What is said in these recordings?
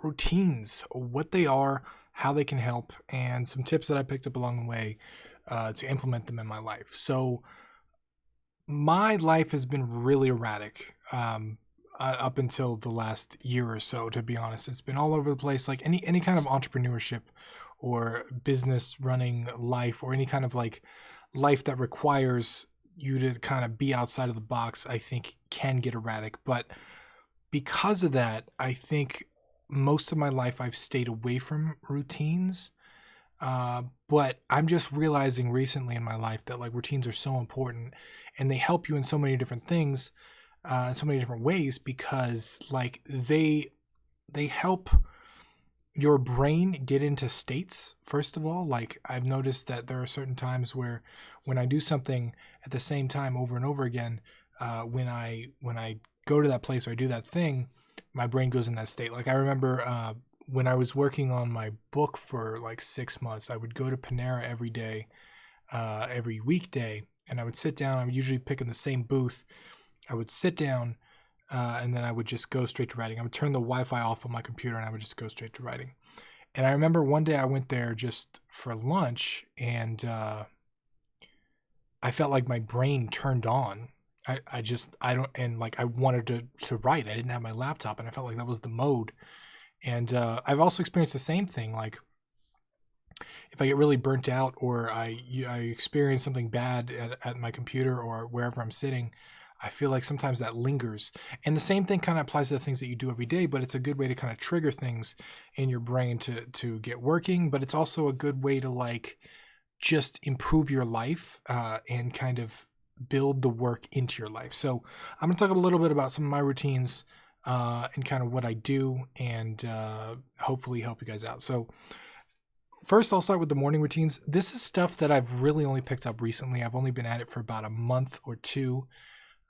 about routines, what they are, how they can help, and some tips that I picked up along the way to implement them in my life. So my life has been really erratic up until the last year or so. To be honest, it's been all over the place. Like any kind of entrepreneurship or business running life, or any kind of like life that requires you to kind of be outside of the box, I think can get erratic. But because of that, I think most of my life I've stayed away from routines. But I'm just realizing recently in my life that like routines are so important, and they help you in so many different things, in so many different ways, because like they help your brain get into states. First of all, like I've noticed that there are certain times where when I do something at the same time over and over again, when I go to that place or I do that thing, my brain goes in that state. Like I remember when I was working on my book for like 6 months, I would go to Panera every day, every weekday, and I would sit down. I would usually pick in the same booth. I would sit down, and then I would just go straight to writing. I would turn the Wi-Fi off on my computer, and I would just go straight to writing. And I remember one day I went there just for lunch, and I felt like my brain turned on. I don't, and like I wanted to write. I didn't have my laptop, and I felt like that was the mode. And I've also experienced the same thing. Like if I get really burnt out, or I experience something bad at my computer or wherever I'm sitting, I feel like sometimes that lingers. And the same thing kind of applies to the things that you do every day, but it's a good way to kind of trigger things in your brain to get working. But it's also a good way to like just improve your life and kind of build the work into your life. So I'm going to talk a little bit about some of my routines and kind of what I do, and hopefully help you guys out. So first, I'll start with the morning routines. This is stuff that I've really only picked up recently. I've only been at it for about a month or two.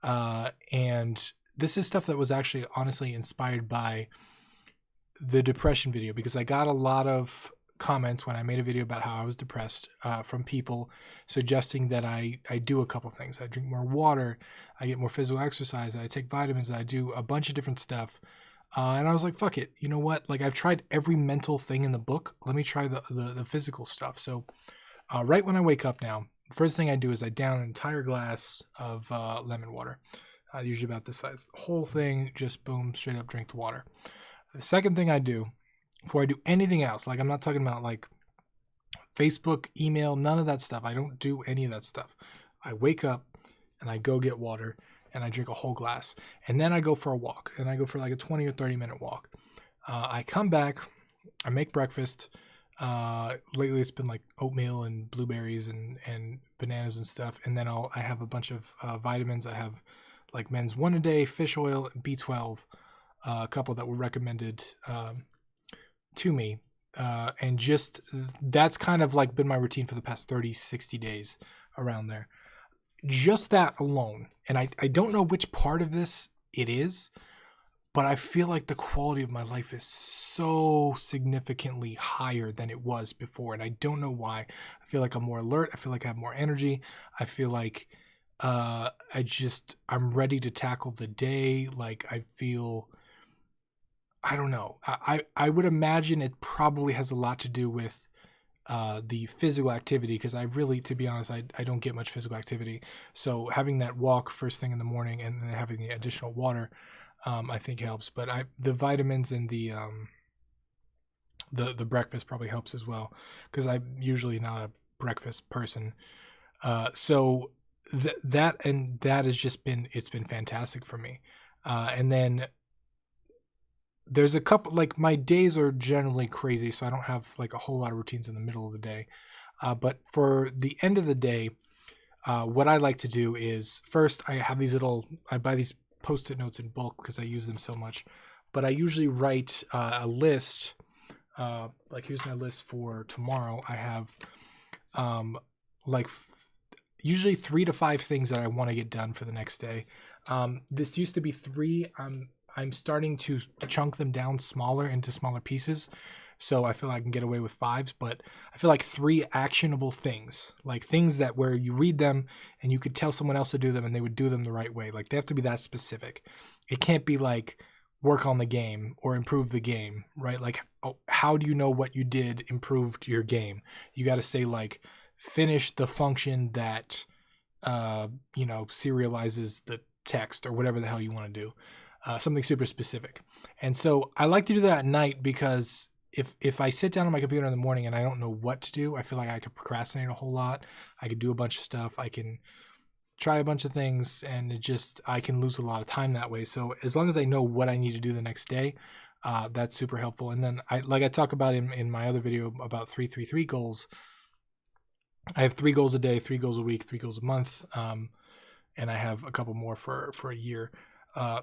And this is stuff that was actually honestly inspired by the depression video, because I got a lot of comments when I made a video about how I was depressed from people suggesting that I do a couple things. I drink more water, I get more physical exercise, I take vitamins, I do a bunch of different stuff. And I was like, fuck it. You know what? Like I've tried every mental thing in the book. Let me try the physical stuff. So right when I wake up now, the first thing I do is I down an entire glass of lemon water, usually about this size. The whole thing, just boom, straight up drink the water. The second thing I do before I do anything else, like I'm not talking about like Facebook, email, none of that stuff. I don't do any of that stuff. I wake up and I go get water and I drink a whole glass. And then I go for a walk, and I go for like a 20 or 30-minute walk. I come back, I make breakfast. Lately it's been like oatmeal and blueberries and bananas and stuff. And then I have a bunch of vitamins. I have like men's one a day, fish oil, B12, a couple that were recommended to me. And just that's kind of like been my routine for the past 30, 60 days, around there. Just that alone. And I don't know which part of this it is, but I feel like the quality of my life is so significantly higher than it was before. And I don't know why. I feel like I'm more alert. I feel like I have more energy. I feel like I'm ready to tackle the day. Like I feel, I don't know. I would imagine it probably has a lot to do with the physical activity, because I really, to be honest, I don't get much physical activity. So having that walk first thing in the morning and then having the additional water, I think helps. But the vitamins and the breakfast probably helps as well, because I'm usually not a breakfast person. So that has just been, it's been fantastic for me. And then there's a couple, like my days are generally crazy, so I don't have like a whole lot of routines in the middle of the day. But for the end of the day, what I like to do is first I buy these Post-it notes in bulk because I use them so much. But I usually write a list. Like here's my list for tomorrow. I have like usually 3 to 5 things that I want to get done for the next day. This used to be 3. I'm starting to chunk them down smaller into smaller pieces, so I feel like I can get away with 5s. But I feel like 3 actionable things, like things that where you read them and you could tell someone else to do them and they would do them the right way. Like they have to be that specific. It can't be like work on the game or improve the game, right? Like, how do you know what you did improved your game? You got to say, like, finish the function that, serializes the text or whatever the hell you want to do. Something super specific. And so I like to do that at night because if I sit down on my computer in the morning and I don't know what to do, I feel like I could procrastinate a whole lot. I could do a bunch of stuff. I can try a bunch of things, and I can lose a lot of time that way. So as long as I know what I need to do the next day, that's super helpful. And then I talk about in my other video about 3-3-3 goals. I have 3 goals a day, 3 goals a week, 3 goals a month, and I have a couple more for a year.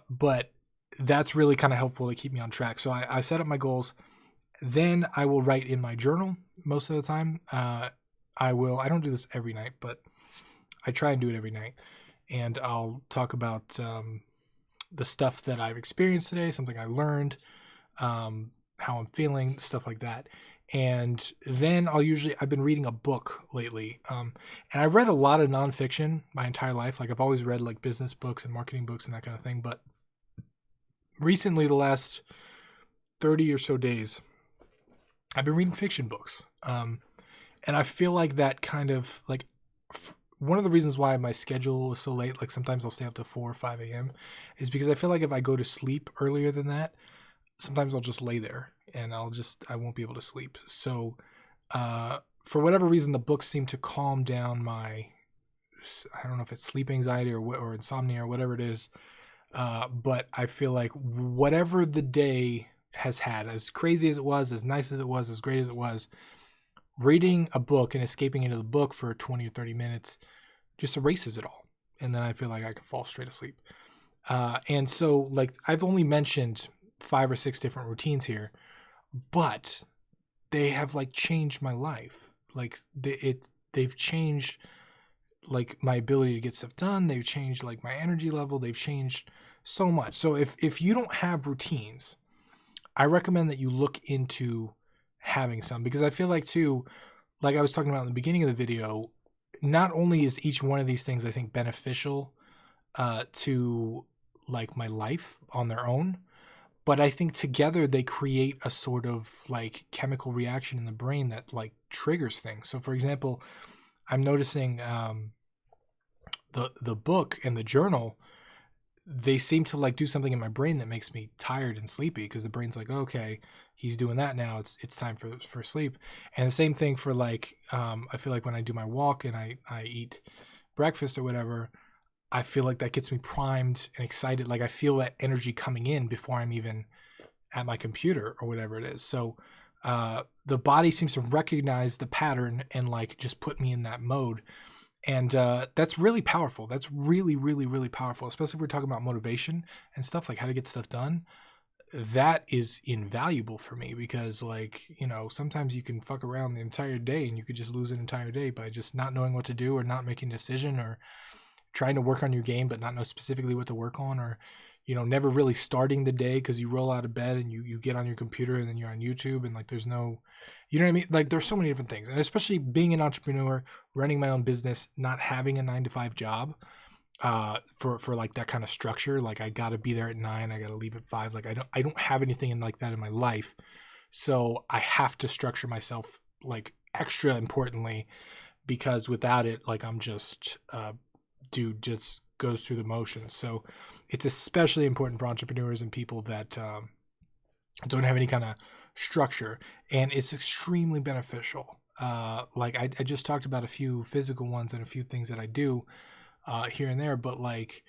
But that's really kind of helpful to keep me on track. So I set up my goals, then I will write in my journal most of the time. I don't do this every night, but I try and do it every night. And I'll talk about the stuff that I've experienced today, something I learned, how I'm feeling, stuff like that. And then I've been reading a book lately. And I read a lot of nonfiction my entire life. Like, I've always read like business books and marketing books and that kind of thing. But recently, the last 30 or so days, I've been reading fiction books. And I feel like that kind of like, one of the reasons why my schedule is so late, like sometimes I'll stay up to 4 or 5 a.m., is because I feel like if I go to sleep earlier than that, sometimes I'll just lay there and I won't be able to sleep. So for whatever reason, the books seem to calm down my, I don't know if it's sleep anxiety or insomnia or whatever it is. But I feel like whatever the day has had, as crazy as it was, as nice as it was, as great as it was, reading a book and escaping into the book for 20 or 30 minutes just erases it all. And then I feel like I can fall straight asleep. And so, like, I've only mentioned 5 or 6 different routines here, but they have like changed my life. Like they've changed like my ability to get stuff done. They've changed like my energy level. They've changed so much. So if you don't have routines, I recommend that you look into having some, because I feel like too, like I was talking about in the beginning of the video, not only is each one of these things, I think, beneficial to like my life on their own, but I think together they create a sort of like chemical reaction in the brain that like triggers things. So for example, I'm noticing the book and the journal, they seem to like do something in my brain that makes me tired and sleepy, because the brain's like, okay, he's doing that now, it's time for sleep. And the same thing for like I feel like when I do my walk and I eat breakfast or whatever, I feel like that gets me primed and excited. Like I feel that energy coming in before I'm even at my computer or whatever it is. So the body seems to recognize the pattern and like just put me in that mode. And that's really powerful. That's really, really, really powerful, especially if we're talking about motivation and stuff, like how to get stuff done. That is invaluable for me, because like, sometimes you can fuck around the entire day and you could just lose an entire day by just not knowing what to do or not making a decision, or trying to work on your game but not know specifically what to work on, or never really starting the day because you roll out of bed and you get on your computer and then you're on YouTube and like there's no, you know what I mean? Like there's so many different things. And especially being an entrepreneur, running my own business, not having a 9-to-5 job, for like that kind of structure, like I got to be there at 9, I got to leave at 5. Like I don't have anything in like that in my life. So I have to structure myself like extra importantly, because without it, like I'm just dude just goes through the motions. So it's especially important for entrepreneurs and people that don't have any kind of structure, and it's extremely beneficial. Like I just talked about a few physical ones and a few things that I do here and there, but like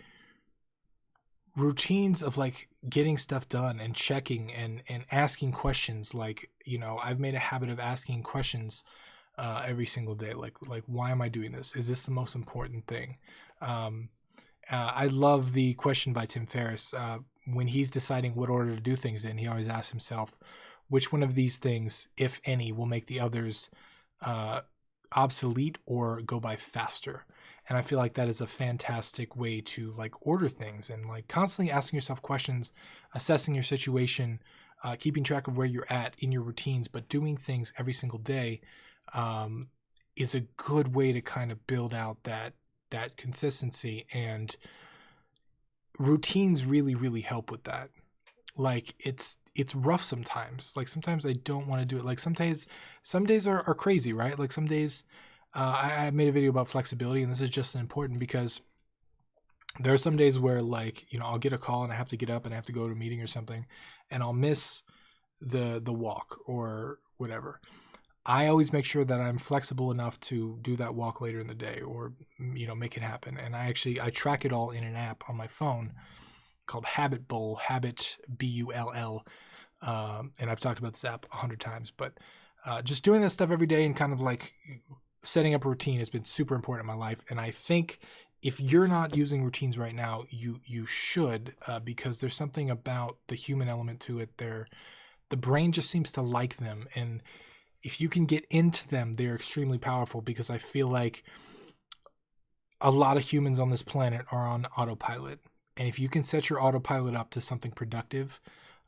routines of like getting stuff done and checking and asking questions. Like I've made a habit of asking questions every single day, like why am I doing this? Is this the most important thing? I love the question by Tim Ferriss. When he's deciding what order to do things in, he always asks himself, which one of these things, if any, will make the others obsolete or go by faster? And I feel like that is a fantastic way to like order things, and like constantly asking yourself questions, assessing your situation, keeping track of where you're at in your routines, but doing things every single day is a good way to kind of build out that consistency. And routines really, really help with that. like it's rough sometimes. Like sometimes I don't want to do it. Like some days are crazy, right? Like some days I made a video about flexibility, and this is just important because there are some days where, like, I'll get a call and I have to get up and I have to go to a meeting or something, and I'll miss the walk or whatever. I always make sure that I'm flexible enough to do that walk later in the day, or make it happen. And I track it all in an app on my phone called Habit Bull, Habit Bull. And I've talked about this app 100 times, but just doing that stuff every day and kind of like setting up a routine has been super important in my life. And I think if you're not using routines right now, you should, because there's something about the human element to it. The brain just seems to like them, and if you can get into them, they're extremely powerful, because I feel like a lot of humans on this planet are on autopilot. And if you can set your autopilot up to something productive,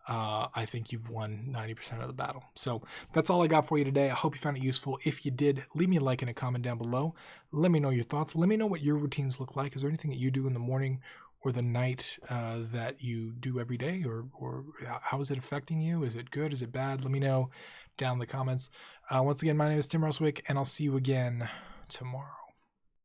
I think you've won 90% of the battle. So that's all I got for you today. I hope you found it useful. If you did, leave me a like and a comment down below. Let me know your thoughts. Let me know what your routines look like. Is there anything that you do in the morning or the night that you do every day, or how is it affecting you? Is it good? Is it bad? Let me know down in the comments. Once again, my name is Tim Roswick, and I'll see you again tomorrow.